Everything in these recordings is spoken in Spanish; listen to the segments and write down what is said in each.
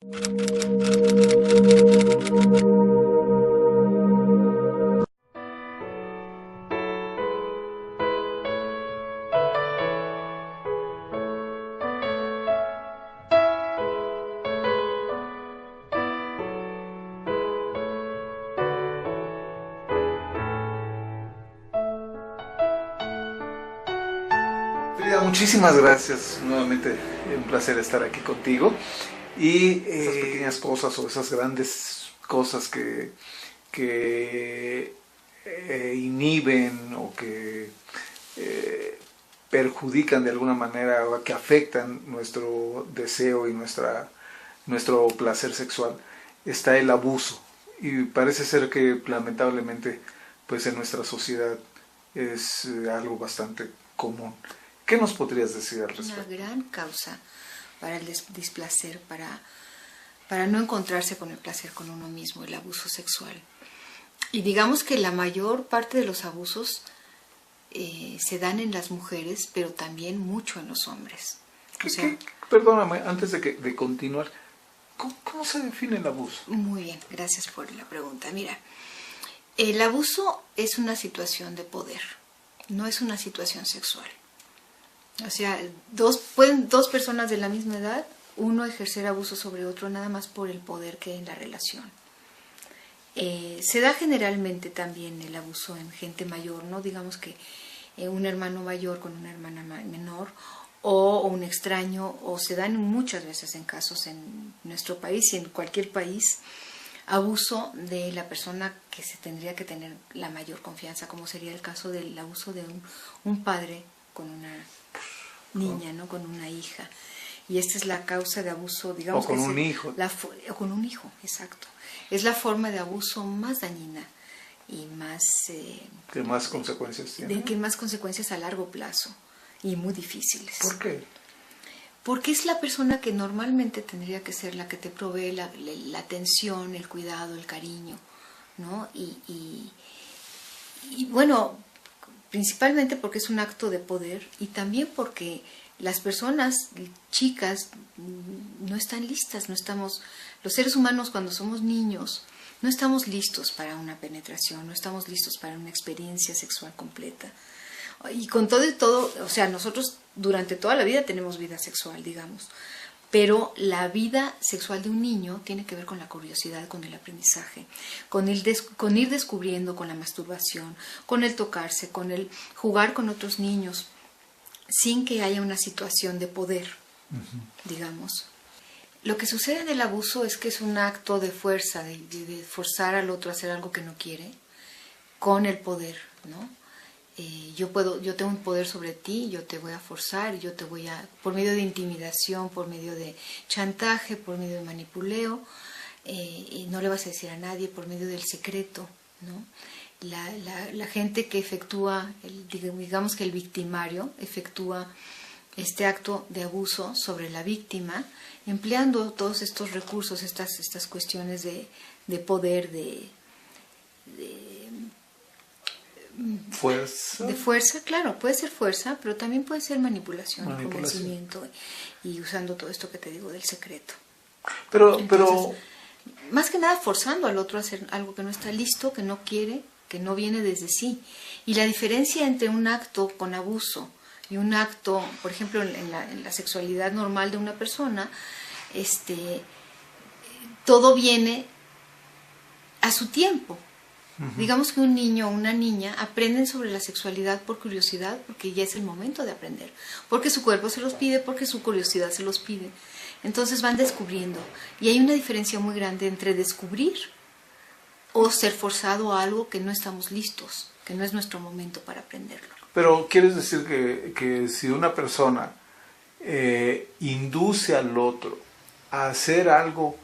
Frida, muchísimas gracias. Nuevamente un placer estar aquí contigo. Y esas pequeñas cosas o esas grandes cosas que inhiben o que perjudican de alguna manera o que afectan nuestro deseo y nuestro placer sexual, está el abuso. Y parece ser que lamentablemente pues en nuestra sociedad es algo bastante común. ¿Qué nos podrías decir al respecto? Una gran causa para el displacer, para no encontrarse con el placer con uno mismo, el abuso sexual. Y digamos que la mayor parte de los abusos se dan en las mujeres, pero también mucho en los hombres. Perdóname, antes de continuar, ¿cómo se define el abuso? Muy bien, gracias por la pregunta. Mira, el abuso es una situación de poder, no es una situación sexual. O sea, pueden dos personas de la misma edad, uno ejercer abuso sobre otro nada más por el poder que hay en la relación. Se da generalmente también el abuso en gente mayor, ¿no? Digamos que un hermano mayor con una hermana menor o un extraño, o se dan muchas veces en casos en nuestro país y en cualquier país, abuso de la persona que se tendría que tener la mayor confianza, como sería el caso del abuso de un padre con una niña, ¿no? Con una hija. Y esta es la causa de abuso, digamos. O con un hijo. O con un hijo, exacto. Es la forma de abuso más dañina y más... ¿Qué más consecuencias tiene? Que más consecuencias a largo plazo y muy difíciles. ¿Por qué? Porque es la persona que normalmente tendría que ser la que te provee la atención, el cuidado, el cariño, ¿no? Y bueno, principalmente porque es un acto de poder y también porque las personas chicas no están listas, los seres humanos cuando somos niños no estamos listos para una penetración, no estamos listos para una experiencia sexual completa. Y con todo y todo, o sea, nosotros durante toda la vida tenemos vida sexual, digamos, pero la vida sexual de un niño tiene que ver con la curiosidad, con el aprendizaje, con ir descubriendo, con la masturbación, con el tocarse, con el jugar con otros niños, sin que haya una situación de poder, digamos. Lo que sucede en el abuso es que es un acto de fuerza, de forzar al otro a hacer algo que no quiere, con el poder, ¿no? Yo tengo un poder sobre ti, yo te voy a forzar, por medio de intimidación, por medio de chantaje, por medio de manipuleo, y no le vas a decir a nadie, por medio del secreto, ¿no? La gente que efectúa, digamos que el victimario efectúa este acto de abuso sobre la víctima, empleando todos estos recursos, estas cuestiones de poder, de fuerza. De fuerza, claro, puede ser fuerza, pero también puede ser manipulación. Convencimiento y usando todo esto que te digo del secreto. Entonces, más que nada forzando al otro a hacer algo que no está listo, que no quiere, que no viene desde sí. Y la diferencia entre un acto con abuso y un acto, por ejemplo, en la sexualidad normal de una persona, todo viene a su tiempo. Digamos que un niño o una niña aprenden sobre la sexualidad por curiosidad, porque ya es el momento de aprender, porque su cuerpo se los pide, porque su curiosidad se los pide. Entonces van descubriendo. Y hay una diferencia muy grande entre descubrir o ser forzado a algo que no estamos listos, que no es nuestro momento para aprenderlo. Pero ¿quieres decir que si una persona induce al otro a hacer algo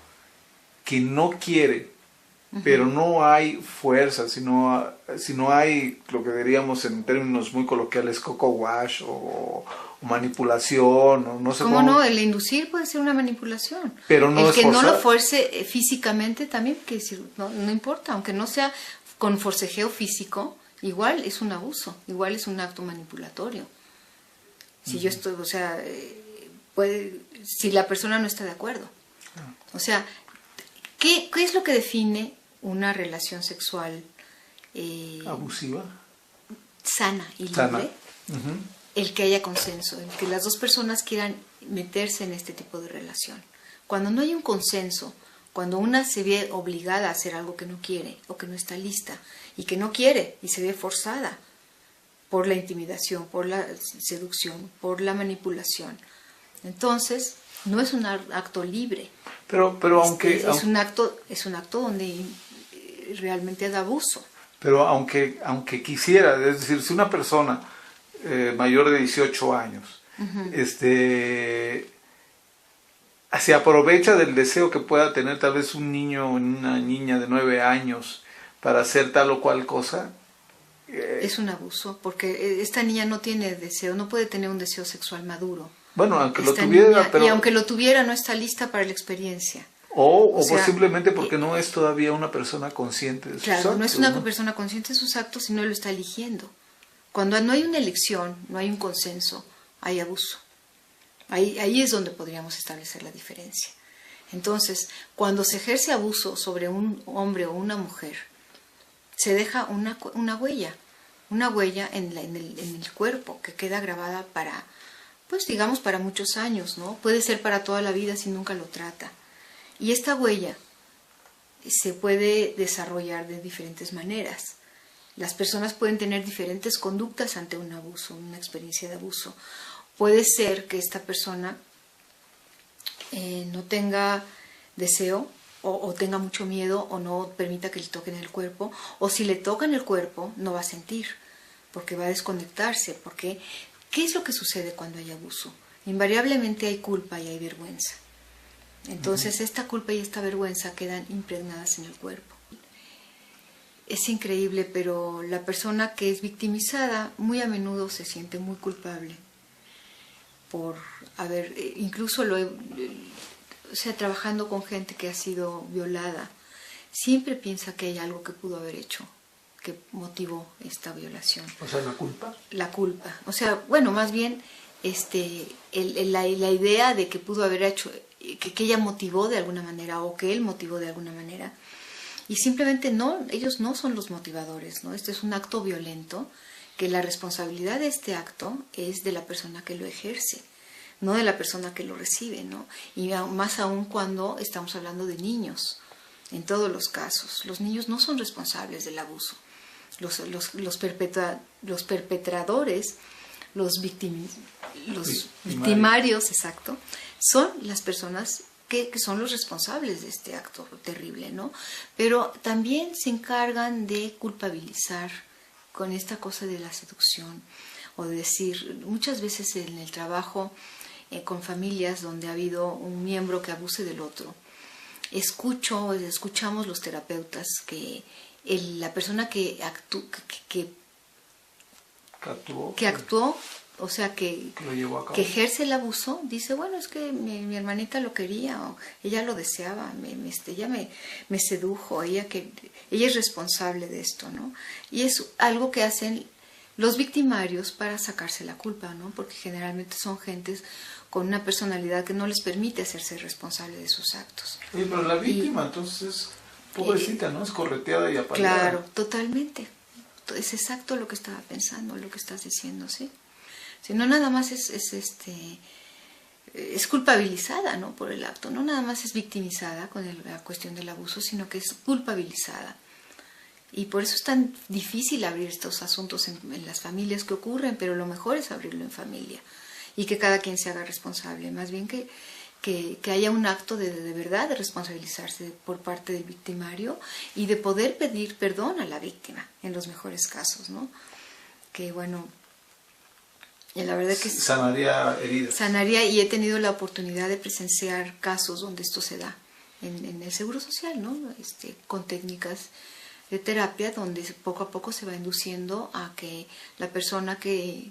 que no quiere, pero no hay fuerza, sino hay lo que diríamos en términos muy coloquiales coco wash o manipulación, o no sé cómo? No, el inducir puede ser una manipulación, pero no el que no lo fuerce físicamente también, que no importa, aunque no sea con forcejeo físico, igual es un abuso, igual es un acto manipulatorio. Si yo estoy, o sea, si la persona no está de acuerdo. O sea, ¿qué es lo que define una relación sexual abusiva, sana y libre? sana? Uh-huh. El que haya consenso, el que las dos personas quieran meterse en este tipo de relación. Cuando no hay un consenso, cuando una se ve obligada a hacer algo que no quiere o que no está lista y que no quiere y se ve forzada por la intimidación, por la seducción, por la manipulación, entonces no es un acto libre. Pero aunque es un acto donde realmente da abuso. Pero aunque quisiera, es decir, si una persona mayor de 18 años uh-huh. Se aprovecha del deseo que pueda tener tal vez un niño o una niña de 9 años para hacer tal o cual cosa, es un abuso, porque esta niña no tiene deseo, no puede tener un deseo sexual maduro. Bueno, aunque lo tuviera, niña, pero... Y aunque lo tuviera, no está lista para la experiencia. O sea, simplemente porque no es todavía una persona consciente de sus actos. Claro, no es una persona consciente de sus actos, sino lo está eligiendo. Cuando no hay una elección, no hay un consenso, hay abuso. Ahí es donde podríamos establecer la diferencia. Entonces, cuando se ejerce abuso sobre un hombre o una mujer, se deja una huella en el cuerpo que queda grabada para, pues digamos, para muchos años, ¿no? Puede ser para toda la vida si nunca lo trata. Y esta huella se puede desarrollar de diferentes maneras. Las personas pueden tener diferentes conductas ante un abuso, una experiencia de abuso. Puede ser que esta persona no tenga deseo o tenga mucho miedo o no permita que le toquen el cuerpo, o si le tocan el cuerpo no va a sentir, porque va a desconectarse. Porque, ¿qué es lo que sucede cuando hay abuso? Invariablemente hay culpa y hay vergüenza. Entonces esta culpa y esta vergüenza quedan impregnadas en el cuerpo. Es increíble, pero la persona que es victimizada muy a menudo se siente muy culpable por haber, incluso trabajando con gente que ha sido violada, siempre piensa que hay algo que pudo haber hecho que motivó esta violación. O sea, ¿la culpa? La culpa. O sea, bueno, más bien la idea de que pudo haber hecho, que ella motivó de alguna manera o que él motivó de alguna manera. Y simplemente no, ellos no son los motivadores, ¿no? Este es un acto violento, que la responsabilidad de este acto es de la persona que lo ejerce, no de la persona que lo recibe, ¿no? Y más aún cuando estamos hablando de niños, en todos los casos. Los niños no son responsables del abuso. Los perpetradores, los victimarios, exacto, son las personas que son los responsables de este acto terrible, ¿no? Pero también se encargan de culpabilizar con esta cosa de la seducción, o de decir, muchas veces en el trabajo con familias donde ha habido un miembro que abuse del otro, escuchamos los terapeutas que la persona que actuó, o sea, que ejerce el abuso, dice, bueno, es que mi hermanita lo quería, o ella lo deseaba, ella me sedujo, ella es responsable de esto, ¿no? Y es algo que hacen los victimarios para sacarse la culpa, ¿no? Porque generalmente son gentes con una personalidad que no les permite hacerse responsable de sus actos. Oye, pero la víctima, entonces, pobrecita, ¿no? Es correteada y apaleada. Claro, totalmente. Es exacto lo que estaba pensando, lo que estás diciendo, ¿sí? Si no, nada más es culpabilizada, ¿no? Por el acto. No nada más es victimizada con la cuestión del abuso, sino que es culpabilizada. Y por eso es tan difícil abrir estos asuntos en las familias que ocurren, pero lo mejor es abrirlo en familia y que cada quien se haga responsable. Más bien que haya un acto de verdad de responsabilizarse por parte del victimario y de poder pedir perdón a la víctima, en los mejores casos, ¿no? Que bueno, la verdad que sanaría heridas. Sanaría, y he tenido la oportunidad de presenciar casos donde esto se da en el Seguro Social, ¿no? Con técnicas de terapia donde poco a poco se va induciendo a que la persona que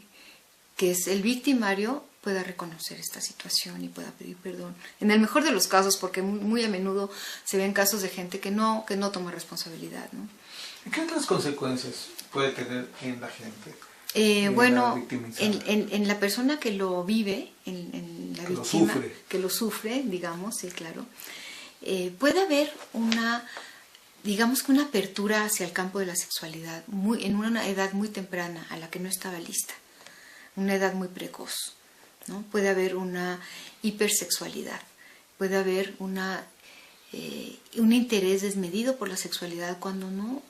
es el victimario pueda reconocer esta situación y pueda pedir perdón. En el mejor de los casos, porque muy a menudo se ven casos de gente que no toma responsabilidad, ¿no? ¿Y qué otras consecuencias puede tener en la gente? Bueno, en la persona que lo vive, en la víctima, que lo sufre, digamos, sí, claro. puede haber digamos que una apertura hacia el campo de la sexualidad en una edad muy temprana a la que no estaba lista, una edad muy precoz, ¿no? Puede haber una hipersexualidad, puede haber un interés desmedido por la sexualidad cuando no,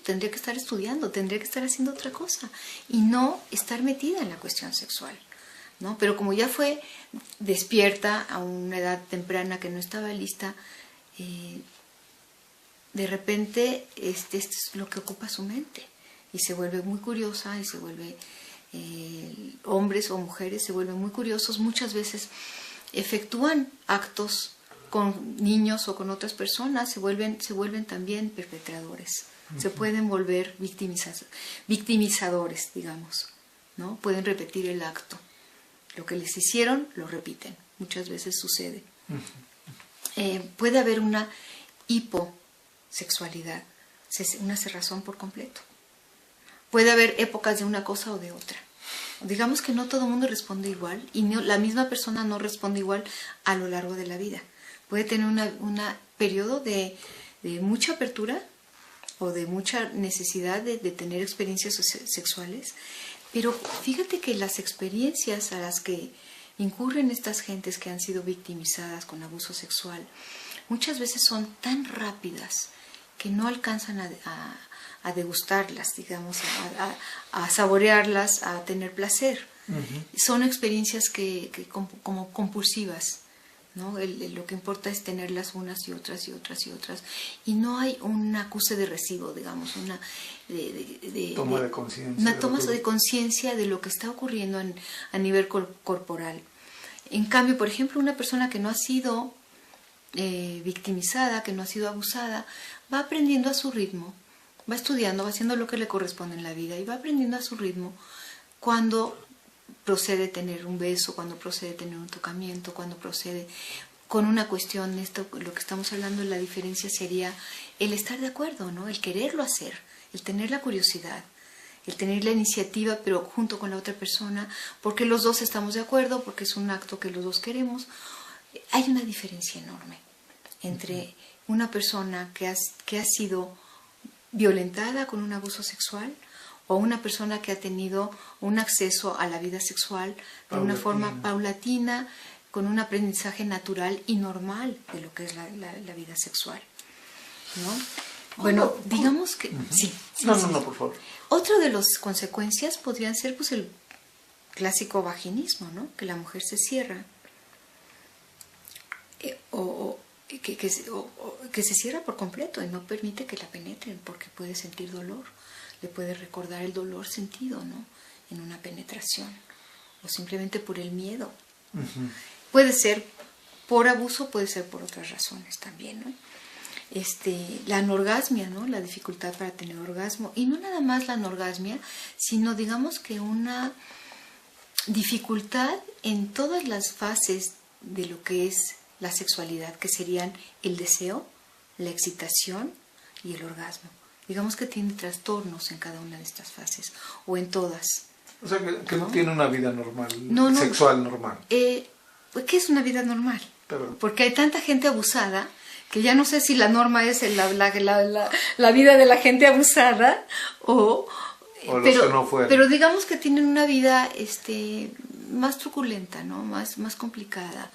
tendría que estar estudiando, tendría que estar haciendo otra cosa y no estar metida en la cuestión sexual, ¿no? Pero como ya fue despierta a una edad temprana que no estaba lista, de repente esto es lo que ocupa su mente y se vuelve muy curiosa y se vuelve, hombres o mujeres se vuelven muy curiosos, muchas veces efectúan actos con niños o con otras personas, se vuelven también perpetradores, se pueden volver victimizadores, digamos, ¿no? Pueden repetir el acto, lo que les hicieron lo repiten, muchas veces sucede. Puede haber una hiposexualidad, una cerrazón por completo. Puede haber épocas de una cosa o de otra. Digamos que no todo el mundo responde igual y la misma persona no responde igual a lo largo de la vida. Puede tener un periodo de mucha apertura o de mucha necesidad de tener experiencias sexuales, pero fíjate que las experiencias a las que incurren estas gentes que han sido victimizadas con abuso sexual muchas veces son tan rápidas que no alcanzan a degustarlas, digamos, a saborearlas, a tener placer. Son experiencias que como compulsivas, ¿no? Lo que importa es tenerlas unas y otras y otras y otras. Y no hay un acuse de recibo, digamos, una toma de conciencia. Una toma de conciencia de lo que está ocurriendo a nivel corporal. En cambio, por ejemplo, una persona que no ha sido victimizada, que no ha sido abusada, va aprendiendo a su ritmo, va estudiando, va haciendo lo que le corresponde en la vida y va aprendiendo a su ritmo cuando procede tener un beso, cuando procede tener un tocamiento, cuando procede con una cuestión. Esto, lo que estamos hablando, la diferencia sería el estar de acuerdo, ¿no? El quererlo hacer, el tener la curiosidad, el tener la iniciativa, pero junto con la otra persona, porque los dos estamos de acuerdo, porque es un acto que los dos queremos. Hay una diferencia enorme entre una persona que ha sido violentada con un abuso sexual o una persona que ha tenido un acceso a la vida sexual de una forma paulatina, con un aprendizaje natural y normal de lo que es la vida sexual, ¿no? Bueno, digamos que... Sí. No, por favor. Otra de las consecuencias podrían ser pues el clásico vaginismo, ¿no? Que la mujer se cierra. Que se cierra por completo y no permite que la penetren porque puede sentir dolor, le puede recordar el dolor sentido, ¿no? En una penetración o simplemente por el miedo. Puede ser por abuso, puede ser por otras razones también, ¿no? La anorgasmia, ¿no? La dificultad para tener orgasmo, y no nada más la anorgasmia, sino digamos que una dificultad en todas las fases de lo que es la sexualidad, que serían el deseo, la excitación y el orgasmo. Digamos que tiene trastornos en cada una de estas fases, o en todas. O sea, que no tiene una vida normal, no, sexual normal. Pues, ¿qué es una vida normal? Porque hay tanta gente abusada que ya no sé si la norma es la vida de la gente abusada o los que no fueron. Pero digamos que tienen una vida más truculenta, ¿no? Más complicada,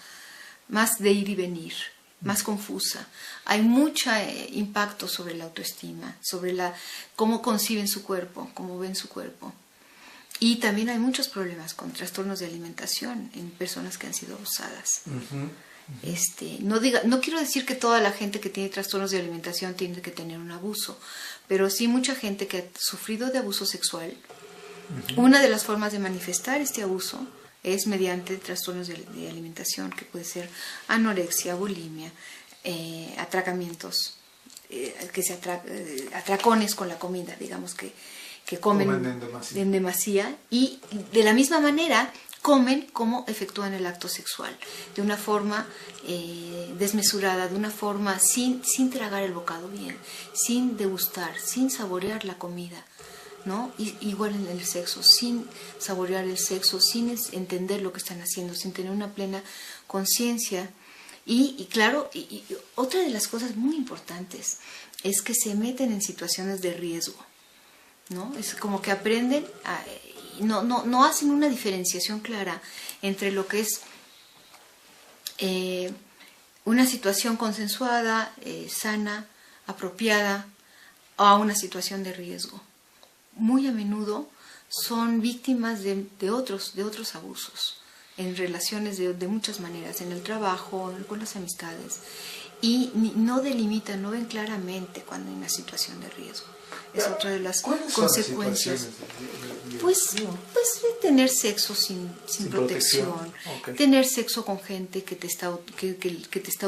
más de ir y venir, más confusa. Hay mucho impacto sobre la autoestima, sobre cómo conciben su cuerpo, cómo ven su cuerpo. Y también hay muchos problemas con trastornos de alimentación en personas que han sido abusadas. No quiero decir que toda la gente que tiene trastornos de alimentación tiene que tener un abuso, pero sí mucha gente que ha sufrido de abuso sexual. Una de las formas de manifestar este abuso es mediante trastornos de alimentación, que puede ser anorexia, bulimia, atracamientos, atracones con la comida, digamos que comen en demasía, y de la misma manera comen como efectúan el acto sexual, de una forma desmesurada, de una forma sin tragar el bocado bien, sin degustar, sin saborear la comida, ¿no? Igual en el sexo, sin saborear el sexo, sin entender lo que están haciendo, sin tener una plena conciencia Y claro, y otra de las cosas muy importantes es que se meten en situaciones de riesgo, ¿no? Es como que aprenden, no hacen una diferenciación clara entre lo que es una situación consensuada, sana, apropiada, a una situación de riesgo. Muy a menudo son víctimas de otros abusos en relaciones de muchas maneras, en el trabajo, con las amistades, y no delimitan, no ven claramente cuando hay una situación de riesgo. Es otra de las consecuencias. Pues tener sexo sin protección, okay. Tener sexo con gente que te está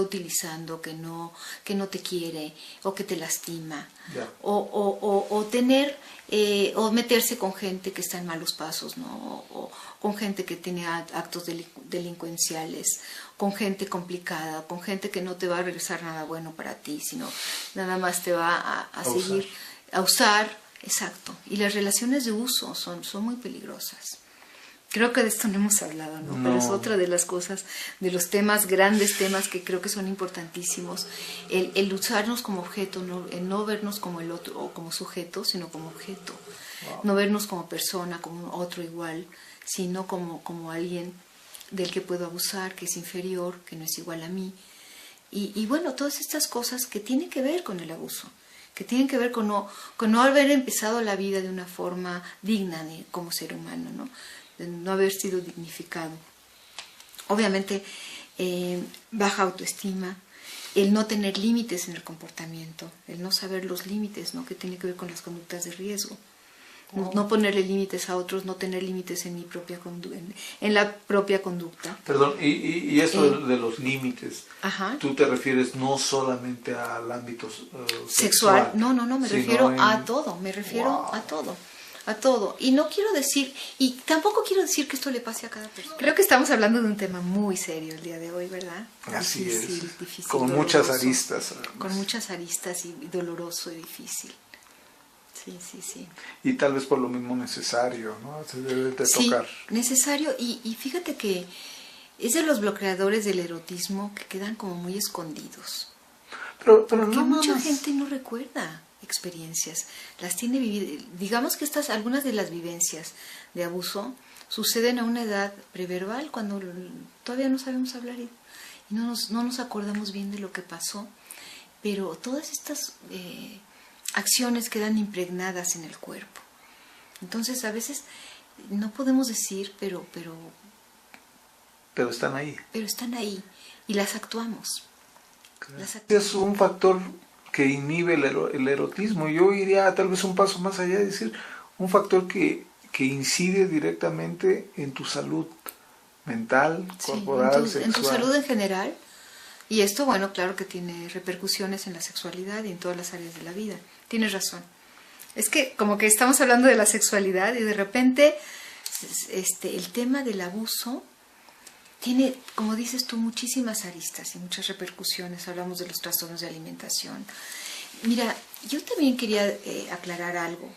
utilizando, que no te quiere o que te lastima, yeah. o tener o meterse con gente que está en malos pasos, ¿no? O con gente que tiene actos delincuenciales, con gente complicada, con gente que no te va a regresar nada bueno para ti, sino nada más te va a seguir a usar. Exacto. Y las relaciones de uso son muy peligrosas. Creo que de esto no hemos hablado, ¿no? Pero es otra de las cosas, de los temas, grandes temas que creo que son importantísimos. El usarnos como objeto, el no vernos como el otro o como sujeto, sino como objeto. Wow. No vernos como persona, como otro igual, sino como alguien del que puedo abusar, que es inferior, que no es igual a mí. Y bueno, todas estas cosas que tienen que ver con el abuso, que tienen que ver con no haber empezado la vida de una forma digna como ser humano, ¿no? De no haber sido dignificado. Obviamente, baja autoestima, el no tener límites en el comportamiento, el no saber los límites, ¿no? Que tiene que ver con las conductas de riesgo. No ponerle límites a otros, no tener límites en mi propia en la propia conducta. Perdón, y esto de los límites, tú te refieres no solamente al ámbito sexual. No, me refiero a todo, a todo. Y no quiero decir, y tampoco quiero decir que esto le pase a cada persona. Creo que estamos hablando de un tema muy serio el día de hoy, ¿verdad? Así difícil, es, difícil, con doloroso, muchas aristas. Con muchas aristas y doloroso y difícil. Sí. Y tal vez por lo mismo necesario, ¿no? Se debe de tocar. Sí, necesario. Y fíjate que es de los bloqueadores del erotismo que quedan como muy escondidos. Pero porque no, mucha gente no recuerda experiencias. Las tiene vividas. Digamos que algunas de las vivencias de abuso suceden a una edad preverbal, cuando todavía no sabemos hablar y no nos acordamos bien de lo que pasó. Pero todas estas acciones quedan impregnadas en el cuerpo. Entonces a veces no podemos decir, pero están ahí. Pero están ahí y las actuamos. Claro. Es un factor que inhibe el erotismo. Yo iría tal vez un paso más allá de decir un factor que incide directamente en tu salud mental, corporal, sexual. En tu salud en general. Y esto, bueno, claro que tiene repercusiones en la sexualidad y en todas las áreas de la vida. Tienes razón. Es que como que estamos hablando de la sexualidad y de repente el tema del abuso tiene, como dices tú, muchísimas aristas y muchas repercusiones. Hablamos de los trastornos de alimentación. Mira, yo también quería aclarar algo.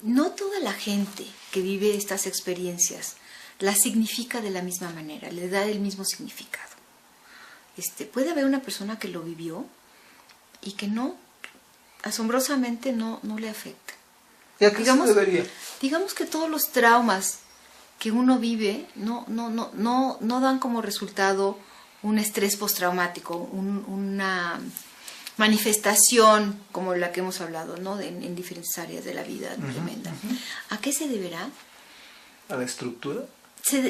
No toda la gente que vive estas experiencias las significa de la misma manera, le da el mismo significado. Puede haber una persona que lo vivió y que asombrosamente no le afecta. ¿Y a qué se debería? Digamos que todos los traumas que uno vive no dan como resultado un estrés postraumático, una manifestación como la que hemos hablado, ¿no? En diferentes áreas de la vida tremenda. ¿A qué se deberá? ¿A la estructura?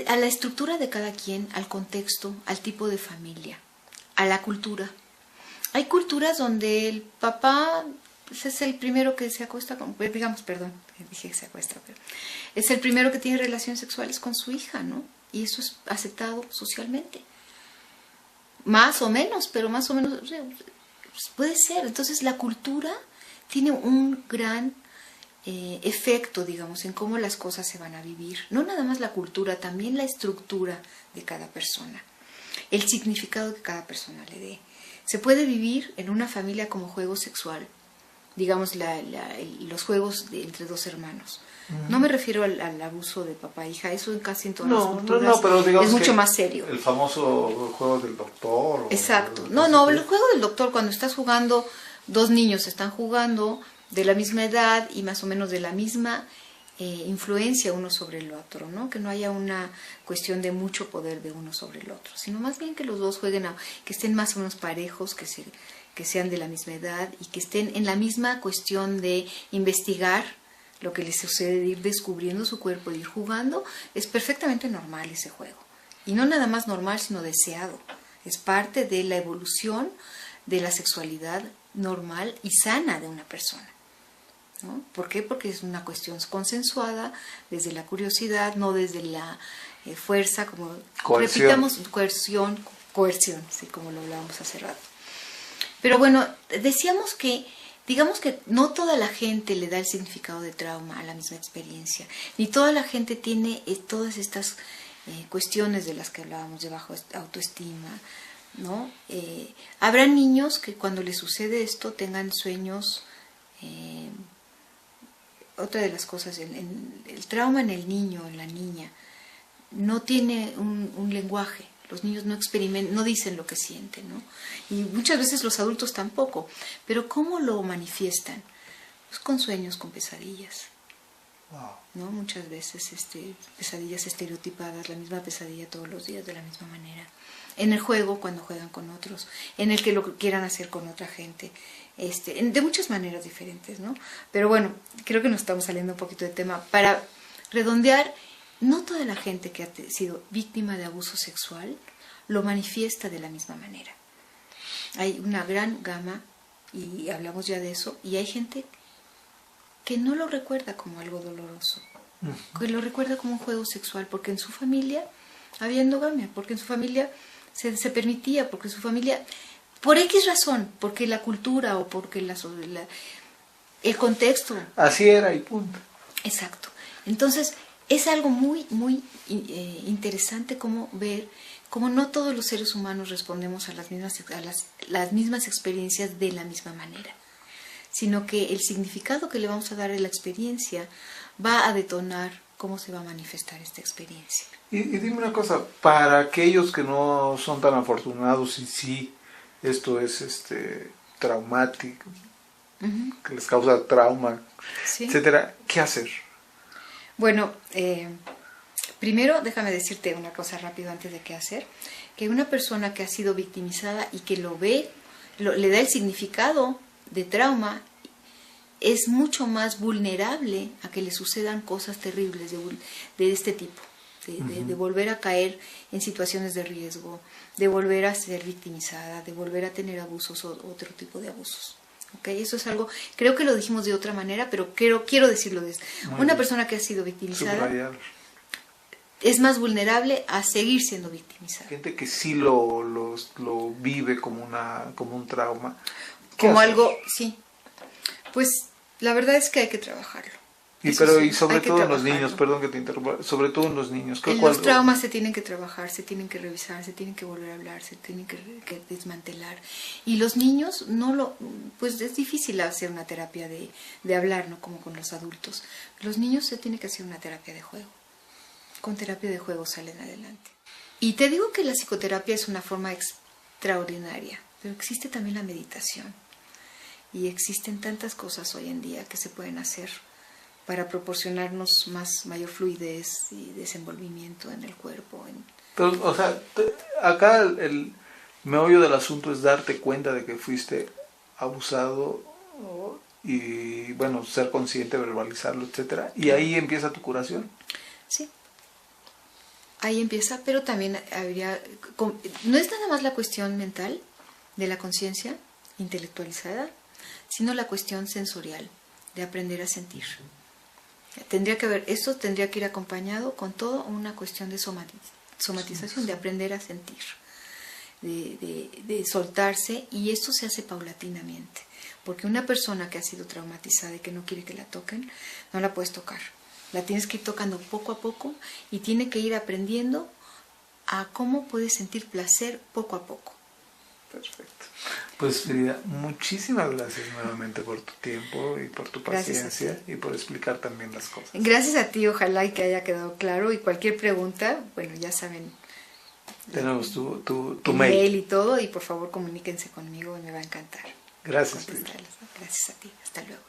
A la estructura de cada quien, al contexto, al tipo de familia, a la cultura. Hay culturas donde el papá es el primero que se acuesta con, dije que se acuesta, pero es el primero que tiene relaciones sexuales con su hija, ¿no? Y eso es aceptado socialmente. Más o menos, pero más o menos puede ser. Entonces la cultura tiene un gran efecto, digamos, en cómo las cosas se van a vivir. No nada más la cultura, también la estructura de cada persona, el significado que cada persona le dé. Se puede vivir en una familia como juego sexual digamos, los juegos entre dos hermanos. No me refiero al abuso de papá e hija, eso casi en todas las culturas pero digamos es mucho más serio. El famoso juego del doctor. Exacto. El juego del doctor, cuando estás jugando, dos niños están jugando de la misma edad y más o menos de la misma influencia uno sobre el otro, ¿no? Que no haya una cuestión de mucho poder de uno sobre el otro, sino más bien que los dos jueguen, que estén más o menos parejos, que sean de la misma edad y que estén en la misma cuestión de investigar lo que les sucede, de ir descubriendo su cuerpo, de ir jugando. Es perfectamente normal ese juego. Y no nada más normal, sino deseado. Es parte de la evolución de la sexualidad normal y sana de una persona, ¿no? ¿Por qué? Porque es una cuestión consensuada desde la curiosidad, no desde la fuerza, como repitamos, coerción, sí, como lo hablábamos hace rato. Pero bueno, decíamos que, digamos que no toda la gente le da el significado de trauma a la misma experiencia, ni toda la gente tiene todas estas cuestiones de las que hablábamos, de baja autoestima, ¿no? Habrá niños que cuando les sucede esto tengan sueños. Otra de las cosas, el trauma en el niño, en la niña, no tiene un lenguaje. Los niños no dicen lo que sienten, ¿no? Y muchas veces los adultos tampoco. Pero ¿cómo lo manifiestan? Pues con sueños, con pesadillas. Wow. ¿No? Muchas veces pesadillas estereotipadas, la misma pesadilla todos los días de la misma manera. En el juego, cuando juegan con otros, en el que lo quieran hacer con otra gente, de muchas maneras diferentes, ¿no? Pero bueno, creo que nos estamos saliendo un poquito de tema. Para redondear, no toda la gente que ha sido víctima de abuso sexual lo manifiesta de la misma manera. Hay una gran gama, y hablamos ya de eso, y hay gente que no lo recuerda como algo doloroso, que lo recuerda como un juego sexual, porque en su familia había endogamia, porque en su familia se permitía, porque en su familia, por X razón, porque la cultura o porque el contexto. Así era y punto. Exacto. Entonces, es algo muy, muy interesante como ver cómo no todos los seres humanos respondemos a las mismas experiencias de la misma manera, sino que el significado que le vamos a dar a la experiencia va a detonar cómo se va a manifestar esta experiencia. Y dime una cosa, para aquellos que no son tan afortunados y sí, esto es traumático, que les causa trauma, ¿sí? Etcétera, ¿qué hacer? Bueno, primero déjame decirte una cosa rápido antes de qué hacer, que una persona que ha sido victimizada y que lo ve, le da el significado de trauma, es mucho más vulnerable a que le sucedan cosas terribles de este tipo, de volver a caer en situaciones de riesgo, de volver a ser victimizada, de volver a tener abusos o otro tipo de abusos. ¿Okay? Eso es algo, creo que lo dijimos de otra manera, pero quiero decirlo de una persona que ha sido victimizada es más vulnerable a seguir siendo victimizada. Gente que sí lo vive como un trauma. Como algo, sí. Pues la verdad es que hay que trabajarlo. Y sobre todo en los niños, perdón que te interrumpa, sobre todo en los niños. Los traumas se tienen que trabajar, se tienen que revisar, se tienen que volver a hablar, se tienen que desmantelar. Y los niños pues es difícil hacer una terapia de hablar, no como con los adultos. Los niños se tiene que hacer una terapia de juego. Con terapia de juego salen adelante. Y te digo que la psicoterapia es una forma extraordinaria, pero existe también la meditación. Y existen tantas cosas hoy en día que se pueden hacer para proporcionarnos mayor fluidez y desenvolvimiento en el cuerpo. Pero, o sea, acá el meollo del asunto es darte cuenta de que fuiste abusado y, bueno, ser consciente, verbalizarlo, etcétera, y ahí empieza tu curación. Sí, ahí empieza, pero también no es nada más la cuestión mental de la conciencia intelectualizada, sino la cuestión sensorial de aprender a sentir. Esto tendría que ir acompañado con toda una cuestión de somatización, de aprender a sentir, de soltarse, y esto se hace paulatinamente, porque una persona que ha sido traumatizada y que no quiere que la toquen, no la puedes tocar. La tienes que ir tocando poco a poco y tiene que ir aprendiendo a cómo puedes sentir placer poco a poco. Perfecto. Pues Frida, muchísimas gracias nuevamente por tu tiempo y por tu paciencia y por explicar también las cosas. Gracias a ti, ojalá y que haya quedado claro. Y cualquier pregunta, bueno, ya saben. Tenemos tu mail y todo, y por favor comuníquense conmigo, me va a encantar. Gracias, Frida. Gracias a ti, hasta luego.